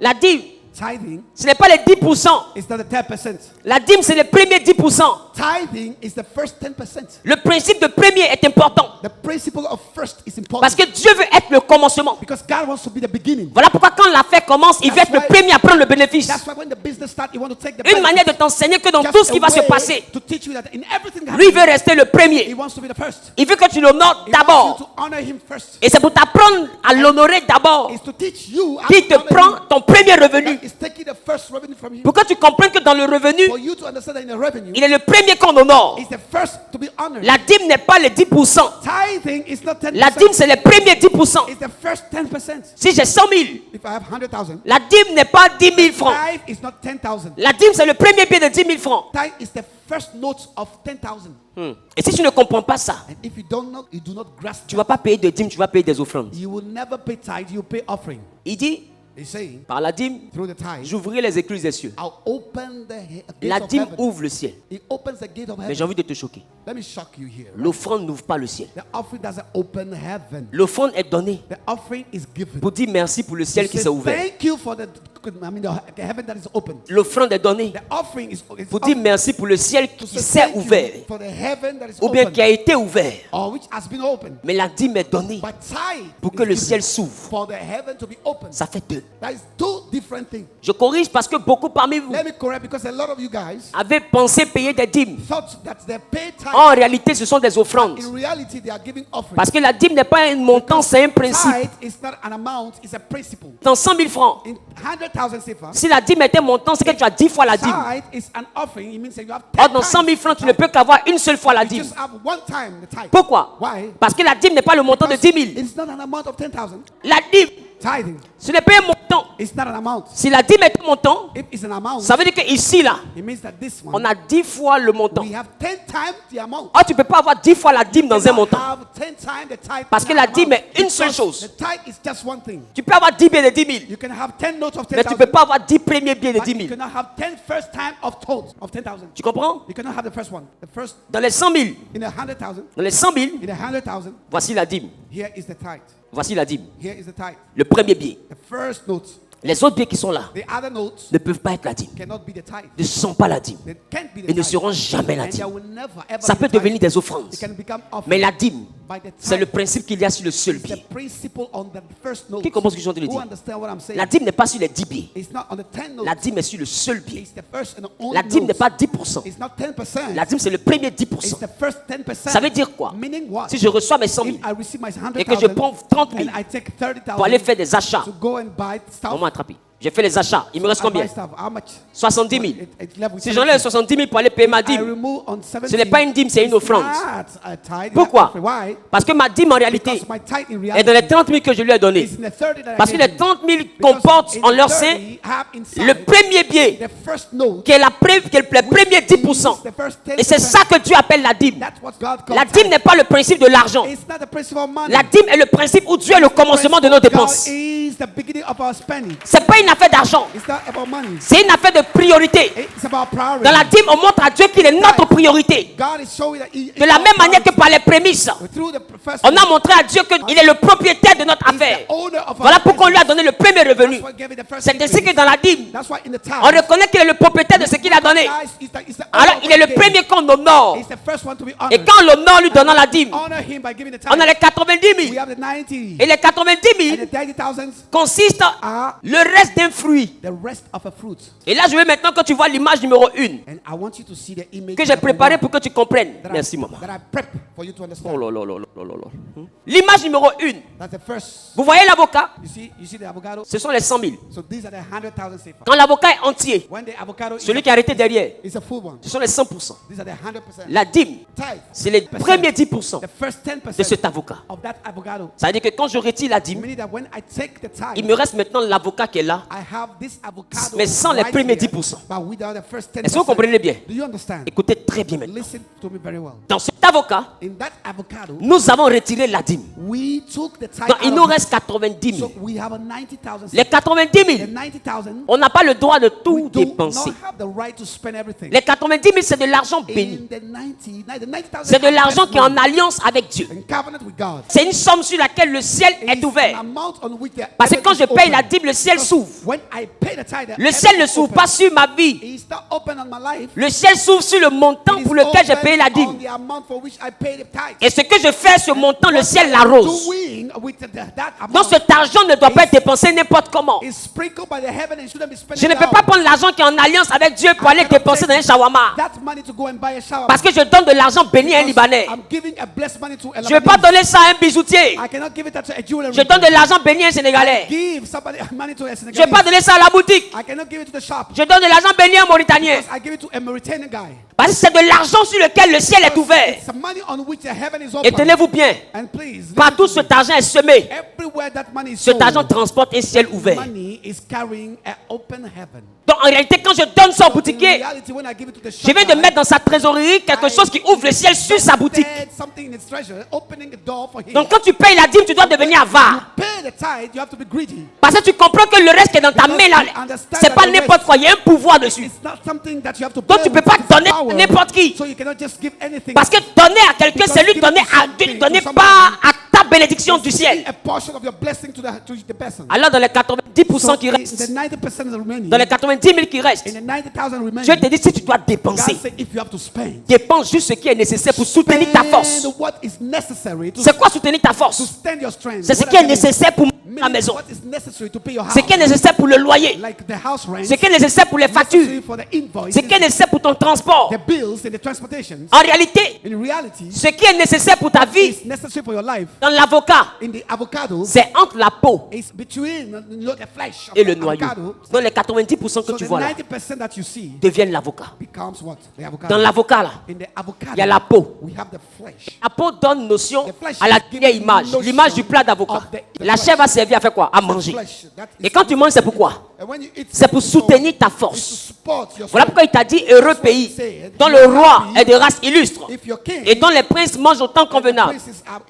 La dîme, Tithing ce n'est pas les 10%. is not the 10%. La dîme, c'est les premiers 10%. Tithing is the first 10%. Le principe de premier est important. The principle of first is important. Parce que Dieu veut être le commencement. Because God wants to be the beginning. Voilà pourquoi quand l'affaire commence, il veut être le premier à prendre le bénéfice. That's why when the business starts, you want to take the Une manière de t'enseigner que dans Just tout ce qui a va se way passer, to teach you that in everything lui il veut rester le he premier. wants to be the first. Il veut que tu l'honores He wants you d'abord. to honor him first. Et c'est pour t'apprendre à l'honorer d'abord Is to teach you how qu'il to te honor prend him. ton premier revenu. That is taking the first revenue from him. Pour que tu comprennes que dans le revenu, For you to understand that in the revenue, il est le premier qu'on honore. is the first to be honored. La dîme n'est pas les 10%. Tithing is not 10%. La dîme, c'est les premiers 10%. It's the first 10%. Si j'ai 100 000, If I have 100,000, la dîme n'est pas 10 000 francs. tithe is not 10,000. La dîme, c'est le premier billet de 10 000 francs. Tithe is the first note of 10,000. Et si tu ne comprends pas ça, And if you don't know, you do not grasp tu ne vas pas payer de dîme, tu vas payer des offrandes. you will never pay tithe, you pay offering. Il dit, He's saying, par la dîme, through the tithe, j'ouvrirai les écluses des cieux. I'll open the La gates of dîme heaven. ouvre le ciel. It opens the gate of Mais heaven. j'ai envie de te choquer. Let me shock you here. L'offrande n'ouvre pas le ciel. The offering doesn't open heaven. L'offrande est donnée The offering is given. pour dire merci pour le ciel qui Says, s'est ouvert. thank you for the heaven that is open. L'offrande est donnée The offering is pour dire merci pour le ciel to qui say s'est thank you ouvert for the heaven that is ou bien open, qui a été ouvert. or which has been open. Mais la dîme est donnée But tithe pour is que le given ciel s'ouvre. for the heaven to be open. Ça fait deux. That is two different things. Je corrige parce que beaucoup parmi vous Let me correct because a lot of you guys avaient pensé payer des dîmes. thought that they pay tithe. En réalité, ce sont des offrandes. In reality, they are giving offering. Parce que la dîme n'est pas un montant, c'est un principe. Tithe is not an amount, it's a principle. Dans 100 000 francs, In 100,000 sefer, si la dîme était un montant, c'est que tu as 10 fois la dîme. tithe is an offering. It means that you have 10 Or dans 100 000 francs, tu ne peux qu'avoir une seule fois la You dîme. just have one time the tithe. Pourquoi? Why? Parce que la dîme n'est pas le montant de 10 000. It's not an amount of 10,000. La dîme, Tithing, ce n'est pas un montant. it's not an amount. Si la dîme est un montant, If it's an amount, ça veut dire qu'ici, là, it means that this on one, a 10 fois le montant. we have 10 times the amount. Or tu ne peux pas avoir 10 fois la dîme dans un You montant. have 10 times the tithe. Parce in que an la amount. dîme est une seule Because chose. The tithe is just one thing. Tu peux avoir 10 billets de 10 000. You can have 10 notes of Mais tu 10,000. ne peux pas avoir 10 premiers billets de But 10 you 000. cannot have 10 first time of totes of 10,000. Tu comprends? You cannot have the first one. The first Dans les 100 000, in a 100,000. dans les 100 000, In a 100,000, voici la dîme. here is the tithe. Voici la dîme. Here is the tithe. Le premier billet. The first note. Les autres billets qui sont là The other notes ne peuvent pas être la dîme. cannot be the tithe. Ne sont pas la dîme. They can't be the Et ne tithe. seront jamais la And they dîme. will never ever Ça be peut the tithe. devenir des offrandes. It can become offering. Mais la dîme, By the c'est le tithe, principe qu'il y a sur le seul the billet. principle on the first note. Qui comprend ce que je suis en train de Who dire? understand what I'm saying? La dîme n'est pas sur les 10 billets. It's not on the 10 notes. La dîme est sur le seul billet. It's the first and only La dîme n'est note. pas 10%. It's not 10%. La dîme, c'est le premier It's 10%. the first 10%. Ça veut dire quoi? Meaning what? Si je reçois mes 100 000 If I receive my 100,000 et que je prends 30 000 and I take 30,000 pour aller faire des achats, to go and buy stuff. on m'a attrapé. J'ai fait les achats. Il me reste I buy combien? stuff. How much? 70 000. It left with Si j'enlève 70 000 pour aller payer ma I dîme, remove on 70. ce n'est pas une dîme, c'est une offrande. It's not a tithe. Pourquoi? Why? Parce que ma dîme en réalité Because my tithe in est dans reality les 30 000 que je lui ai donnés. is in the 30 that I Parce que gave les him. 30 000 Because comportent in en leur 30 sein have inside le premier billet, the first note. qui est le premier 10%. The first 10%. Et c'est ça que Dieu appelle la dîme. That's what God calls La dîme n'est pas le principe de l'argent. It's not the principle of money. La dîme est le principe où Dieu est le commencement de nos dépenses. God is the beginning of our spending. C'est pas une affaire d'argent. It's not about money. C'est une affaire de priorité. It's about priority. Dans la dîme, on montre à Dieu qu'il est notre priorité. God is showing that he De la même manière que par les prémices, through the first on a montré à Dieu qu'il est le propriétaire de notre he's affaire. the owner of our Voilà pourquoi on lui a business. donné le premier revenu. That's what gave it the first C'est ainsi increase. que dans la dîme, That's why in the tithe, on reconnaît qu'il est le propriétaire de ce qu'il a donné. He's the owner Alors of il est le what he gave. premier qu'on honore. He's the first one to be Et honored. quand on l'honore lui donnant la dîme, Honor him by giving the tithe. on a les 90 We 000. have the 90 Et les 90 000 and the 30,000 consistent are le reste d'un fruit. the rest of a fruit. Et là, je veux maintenant que tu vois l'image numéro 1 And I want you to see the image que j'ai number préparée one pour que tu comprennes. that Merci, maman. that I prep for you to understand. Oh là là là là là là. L'image numéro 1. That's the first. Vous voyez l'avocat? You see the avocado? Ce sont les 100 000. So these are the 100,000 sefer. Quand l'avocat est entier, When the avocado celui qui est arrêté derrière, is a full one, ce sont les 100%. these are the 100%. La dîme, Tithe, c'est les premiers 10% the first de 10% cet avocat. of that avocado. Ça veut dire que quand je retire la dîme, Meaning that when I take the tithe, il me reste maintenant l'avocat qui est là. I have this avocado Mais sans les right premiers here, 10%. but without the first 10%. Est-ce que vous comprenez bien? Do you understand? Écoutez très bien maintenant. Listen to me very well. Dans cet avocat, In that avocado, nous avons retiré la dîme. we took the tithe Donc il out nous of it. reste 90 000. So we have a 90,000 Les 90 000, The 90,000, on n'a pas le droit de we tout do dépenser. not have the right to spend everything. Les 90 000, c'est de l'argent béni. In the 90,000, C'est de l'argent qui est en alliance avec Dieu. in covenant with God. C'est une somme sur laquelle le ciel est It's an ouvert. amount on which the Parce que heaven quand is je paye open. la dîme, le ciel Because s'ouvre. when I pay the tithe, the Le heaven ciel ne is s'ouvre open. pas sur ma vie. It's not open on my life. Le ciel s'ouvre sur le montant It is pour lequel j'ai open payé la on dîme. the amount for which I pay the tithe. Et ce que je fais, ce montant, le What ciel I am l'arrose. doing with that amount Donc cet argent ne doit pas être dépensé n'importe comment. is sprinkled by the heaven and shouldn't be spent Je ne peux pas prendre l'argent qui est en alliance avec Dieu pour aller dépenser dans un shawarma. that money to go and buy a shower. Parce que je donne de l'argent béni à un Libanais. I'm giving a blessed money to a Je ne vais pas Lebanese. donner ça à un bijoutier. I cannot give it to a jeweler. Je donne de l'argent béni à un Sénégalais. Give somebody money to a Je ne vais Senegalese. pas donner ça à la boutique. I cannot give it to the shop. Je donne de l'argent béni à un Mauritanien. Because I give it to a Mauritanian guy. Parce que c'est de l'argent sur lequel le ciel est ouvert. It's a money on which the heaven is Et open. tenez-vous bien, And please, partout listen to cet argent est semé. me. Everywhere that money is Cet argent sold, transporte un ciel ouvert. money is carrying an open heaven. Donc en réalité, quand je donne ça au In boutiquier, reality, when I give it to the shop je viens de guy, mettre dans sa trésorerie quelque chose qui ouvre le ciel sur sa boutique. there's something in his treasure, opening a door for him. Donc quand tu payes la dîme, tu dois devenir avare. Pay the tithe, you have to be greedy. Parce que tu comprends que le reste qui est dans ta main là, c'est pas n'importe quoi, il y a un pouvoir dessus. It's not something that you have to Donc pay tu peux with, pas it's a donner power. à n'importe qui. So you cannot just give anything. Parce que donner à quelqu'un, c'est lui donner à Dieu, ne donner pas à ta bénédiction du ciel. A portion of your blessing to the person. Alors dans les 90% So qui in restent, the 90% of the remaining, dans les 90 000 qui restent, in the 90,000 remaining, Dieu te dit si tu dois God dépenser, said if you have to spend, dépense juste ce qui est nécessaire pour soutenir ta force. spend what is necessary to C'est quoi soutenir ta force? stand your strength. C'est ce What qui est does that mean? nécessaire pour la Meaning maison. what is necessary to pay your house. Ce qui est nécessaire pour le loyer. Like the house rent, Ce qui est nécessaire pour les factures. necessary for the invoice, Ce qui est nécessaire pour ton transport. the bills and the transportations. En réalité, In reality, ce qui est nécessaire pour ta vie, it's necessary for your life. dans l'avocat, In the avocado, c'est entre la peau it's between the flesh of et le the noyau. avocado. Donc les 90% que So tu the vois là 90% that you see deviennent l'avocat. becomes what? The avocado. Dans l'avocat là, In the avocado, il y a la peau. we have the flesh. La peau donne notion The flesh à la gives dernière image, notion l'image du plat d'avocat. of the La chair va servir à faire quoi? À manger. Flesh, that is- Et quand tu manges, c'est pourquoi? And when you eat C'est pour something, soutenir ta it's to force. support your Voilà pourquoi il t'a dit heureux pays, dont le roi est de race illustre et dont les princes mangent au temps convenable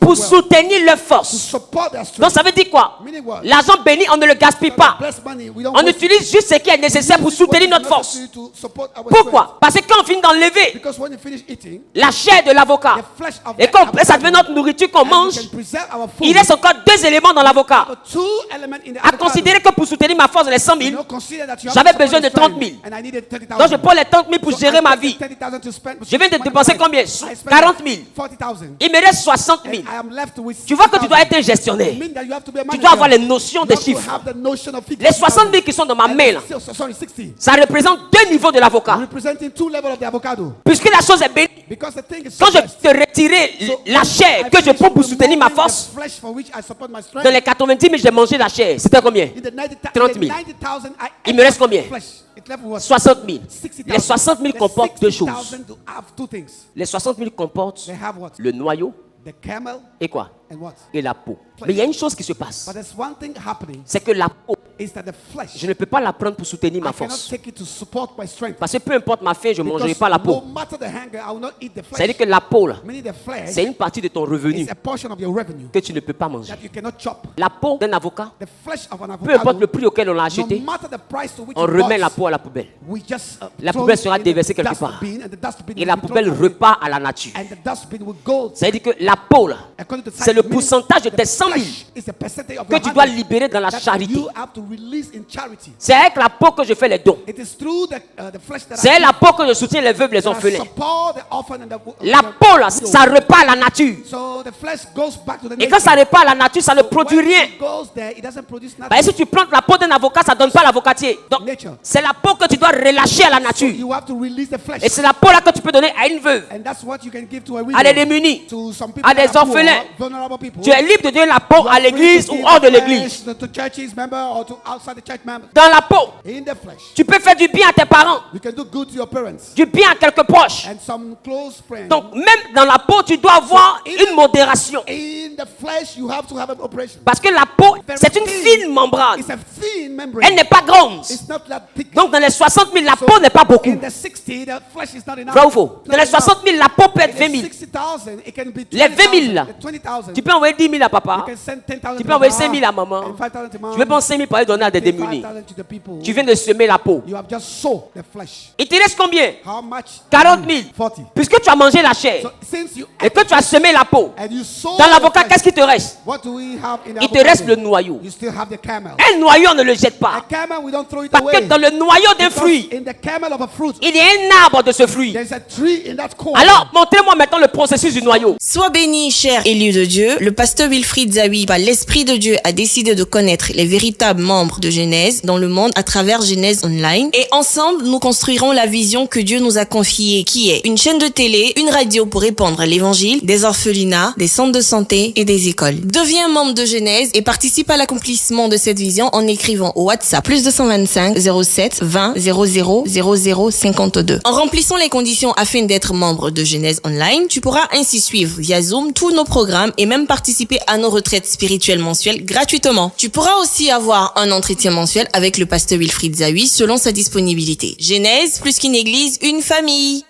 pour soutenir leur to force. support their strength. Donc ça veut dire quoi? Meaning what? L'argent béni, on ne le gaspille pas. Blessed money, we don't On waste it. utilise juste ce qui est nécessaire pour soutenir notre force. Necessary to support our Pourquoi? Parce que quand on finit d'enlever strength. Because when you finish eating, la chair de l'avocat the flesh of et the qu'on avocado, ça devient notre nourriture qu'on and we mange, can preserve our food. il reste encore deux éléments dans l'avocat. But two elements in the À avocado. considérer que pour soutenir ma force dans les 100 You 000, know, consider that you have j'avais to besoin de support 30 000. and I needed 30,000. Donc je prends les 30 000 pour So gérer I ma take vie. 30,000 to spend. Je viens de Money dépenser life. combien? I spent 40 000. 40,000. Il me reste 60 000. And I am left with Tu vois que tu dois être un 60,000. gestionnaire. It means that you have to be a Tu manager. dois avoir les notions You des have to chiffres. have the notion of figures. Les 60 000 qui sont dans ma And main là, sorry, 60. ça représente deux niveaux de l'avocat. Representing two levels of the avocado. Puisque la chose est bénie, Because the thing is quand so je blessed. te retirer So la chair que je prends pour soutenir ma force, the flesh for which I support my strength. dans les 90 000, j'ai mangé la chair. C'était combien? In the 90,000, 30 000. 90,000, I Il me reste combien? flesh. It left what? 60 000. 60,000. Les 60 000 The comportent deux choses. 60,000 to have two things. Les 60 000 comportent They have what? le noyau The camel et quoi? and what? Et la peau. Mais il y a une chose qui se passe. But there's one thing happening C'est que la peau, is that the flesh, je ne peux pas la prendre pour soutenir I ma cannot force. take it to support my strength. Parce que peu importe ma faim, je ne mangerai Because pas la no peau. matter the hunger, I will not eat the flesh. C'est-à-dire que la peau, là, Meaning the flesh c'est une partie de ton revenu is a portion of your revenue que tu ne peux pas manger. that you cannot chop. La peau d'un avocat, The flesh of an peu importe avocado, le prix auquel on l'a no acheté, matter the price to which on you remet bought, la peau à la poubelle. we just La throw poubelle it sera in the déversée quelque part. dustbin, and the dustbin Et will la be thrown poubelle away. repart à la nature. And the dustbin will go C'est-à-dire que la peau, là, according to c'est science, le meaning pourcentage de tes the 100 000 flesh is a percentage of que your tu dois 100 libérer dans la that charité. you have to release in charity. C'est avec la peau que je fais les dons. It is through the flesh that C'est I avec la peau que je soutiens les veuves, les that I orphelins. support the orphan and the La peau, là, ça repart à la nature. So the flesh goes back to the Et quand ça repart à la nature, ça ne produit When rien. it goes there, it doesn't produce nothing. Parce que si tu plantes la peau d'un avocat, ça ne donne pas l'avocatier. Donc, Nature. c'est la peau que tu dois relâcher à la So nature. you have to release the flesh. Et c'est la peau là que tu peux donner à une veuve, And that's what you can give to a à widow, des démunis, to some people à des that are poor, orphelins. vulnerable people. Tu es libre de donner la peau You à are free l'église to ou give hors de the l'église. flesh to churches member or to outside the church member. Dans la peau, In the flesh, tu peux faire du bien à tes parents, you can do good to your parents du bien à quelques proches. and some close friends. Donc, même dans la peau, tu dois avoir une modération. In in the flesh, you have to have an operation. Parce que la peau, c'est une fine membrane. It's a thin membrane. Elle n'est pas grande. It's not that thick. Donc dans les 60 000, la peau n'est pas beaucoup. In the 60, the flesh is not enough. Vrai ou faux? Dans les 60 000, la peau peut être 20 000. 60,000, it can be Les 20 000 là. 20,000. Tu peux envoyer 10 000 à papa. You can send 10,000 Tu to peux envoyer Mama 5 000 à maman. and 5,000 to Mom. Tu veux prendre 5 000 pour aller donner à des Pay démunis. 5,000 to the people. Tu viens de semer la peau. You have just sown the flesh. Il te reste combien? How much? 40 000. 40. Puisque tu as mangé la chair So since you et que tu as semé la peau, and you sow dans the l'avocat, flesh, qu'est-ce qui te reste? what do we have in Il te avocado? reste le noyau. You still have the camel. Un noyau, on ne le jette A pas. camel, we don't throw it Parce away. que dans le noyau d'un Because fruit, in the camel of a fruit, il y a un arbre de ce fruit. there's a tree in that core. Alors, montrez-moi maintenant le processus du noyau. Sois béni, cher élu de Dieu. Le pasteur Wilfried Zawi, par l'Esprit de Dieu, a décidé de connaître les véritables membres de Genèse dans le monde à travers Genèse Online. Et ensemble, nous construirons la vision que Dieu nous a confiée, qui est une chaîne de télé, une radio pour répandre l'évangile, des orphelinats, des centres de santé et des écoles. Deviens membre de Genèse et participe à l'accomplissement de cette vision en écrivant au WhatsApp +225 07 20 00 00 52. En remplissant les conditions afin d'être membre de Genèse Online, tu pourras ainsi suivre via Zoom tous nos programmes et même participer à nos retraites spirituelles mensuelles gratuitement. Tu pourras aussi avoir un entretien mensuel avec le pasteur Wilfried Zawi selon sa disponibilité. Genèse, plus qu'une église, une famille.